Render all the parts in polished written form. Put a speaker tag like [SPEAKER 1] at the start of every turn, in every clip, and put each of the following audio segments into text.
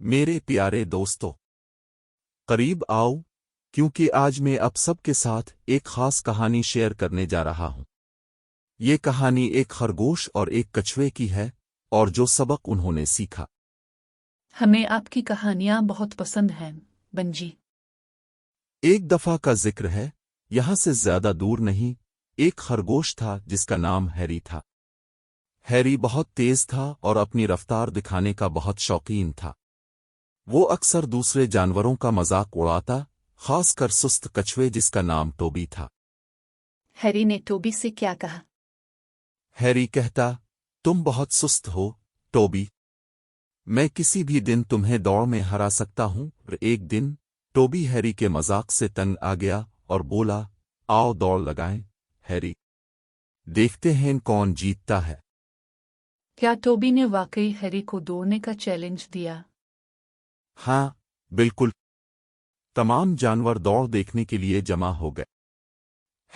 [SPEAKER 1] میرے پیارے دوستو، قریب آؤ، کیونکہ آج میں آپ سب کے ساتھ ایک خاص کہانی شیئر کرنے جا رہا ہوں۔ یہ کہانی ایک خرگوش اور ایک کچھوے کی ہے، اور جو سبق انہوں نے سیکھا۔
[SPEAKER 2] ہمیں آپ کی کہانیاں بہت پسند ہیں، بنجی۔
[SPEAKER 1] ایک دفعہ کا ذکر ہے، یہاں سے زیادہ دور نہیں، ایک خرگوش تھا جس کا نام ہیری تھا۔ ہیری بہت تیز تھا اور اپنی رفتار دکھانے کا بہت شوقین تھا۔ وہ اکثر دوسرے جانوروں کا مذاق اڑاتا، خاص کر سست کچھوے جس کا نام ٹوبی تھا۔
[SPEAKER 2] ہیری نے ٹوبی سے کیا کہا؟
[SPEAKER 1] ہیری کہتا، تم بہت سست ہو، ٹوبی۔ میں کسی بھی دن تمہیں دوڑ میں ہرا سکتا ہوں۔ ایک دن ٹوبی ہیری کے مذاق سے تنگ آ گیا اور بولا، آؤ دوڑ لگائیں، ہیری۔ دیکھتے ہیں کون جیتتا ہے۔
[SPEAKER 2] کیا ٹوبی نے واقعی ہیری کو دوڑنے کا چیلنج دیا؟
[SPEAKER 1] ہاں، بالکل۔ تمام جانور دوڑ دیکھنے کے لیے جمع ہو گئے۔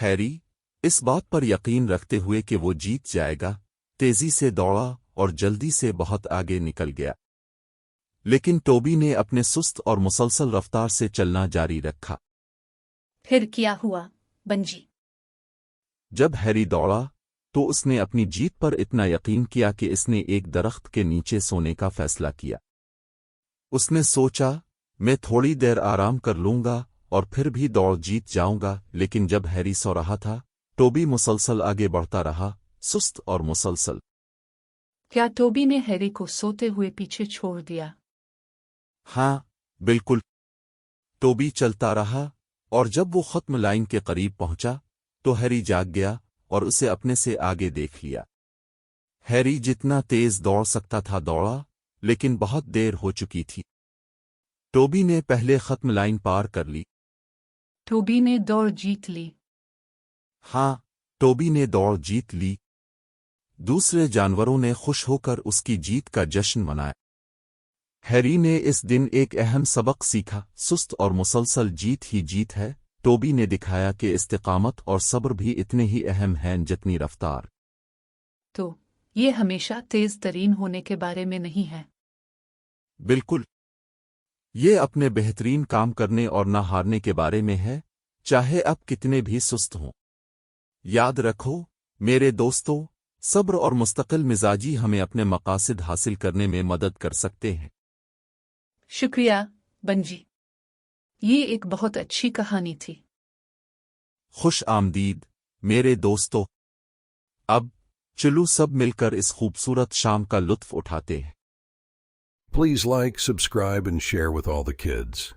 [SPEAKER 1] ہیری، اس بات پر یقین رکھتے ہوئے کہ وہ جیت جائے گا، تیزی سے دوڑا اور جلدی سے بہت آگے نکل گیا۔ لیکن ٹوبی نے اپنے سست اور مسلسل رفتار سے چلنا جاری رکھا۔
[SPEAKER 2] پھر کیا ہوا، بنجی؟
[SPEAKER 1] جب ہیری دوڑا تو اس نے اپنی جیت پر اتنا یقین کیا کہ اس نے ایک درخت کے نیچے سونے کا فیصلہ کیا۔ اس نے سوچا، میں تھوڑی دیر آرام کر لوں گا اور پھر بھی دوڑ جیت جاؤں گا۔ لیکن جب ہیری سو رہا تھا، ٹوبی مسلسل آگے بڑھتا رہا، سست اور مسلسل۔
[SPEAKER 2] کیا ٹوبی نے ہیری کو سوتے ہوئے پیچھے چھوڑ دیا؟
[SPEAKER 1] ہاں، بالکل۔ ٹوبی چلتا رہا، اور جب وہ ختم لائن کے قریب پہنچا تو ہیری جاگ گیا اور اسے اپنے سے آگے دیکھ لیا۔ ہیری جتنا تیز دوڑ سکتا تھا دوڑا، لیکن بہت دیر ہو چکی تھی۔ ٹوبی نے پہلے ختم لائن پار کر لی۔
[SPEAKER 2] ٹوبی نے دوڑ جیت لی۔
[SPEAKER 1] ہاں، ٹوبی نے دوڑ جیت لی۔ دوسرے جانوروں نے خوش ہو کر اس کی جیت کا جشن منایا۔ ہیری نے اس دن ایک اہم سبق سیکھا، سست اور مسلسل جیت ہی جیت ہے۔ ٹوبی نے دکھایا کہ استقامت اور صبر بھی اتنے ہی اہم ہیں جتنی رفتار۔
[SPEAKER 2] تو یہ ہمیشہ تیز ترین ہونے کے بارے میں نہیں ہے۔
[SPEAKER 1] بالکل، یہ اپنے بہترین کام کرنے اور نہ ہارنے کے بارے میں ہے، چاہے اب کتنے بھی سست ہوں۔ یاد رکھو میرے دوستو، صبر اور مستقل مزاجی ہمیں اپنے مقاصد حاصل کرنے میں مدد کر سکتے ہیں۔
[SPEAKER 2] شکریہ، بنجی۔ یہ ایک بہت اچھی کہانی تھی۔
[SPEAKER 1] خوش آمدید میرے دوستو۔ اب چلو سب مل کر اس خوبصورت شام کا لطف اٹھاتے ہیں۔
[SPEAKER 3] Please like, subscribe, and share with all the kids.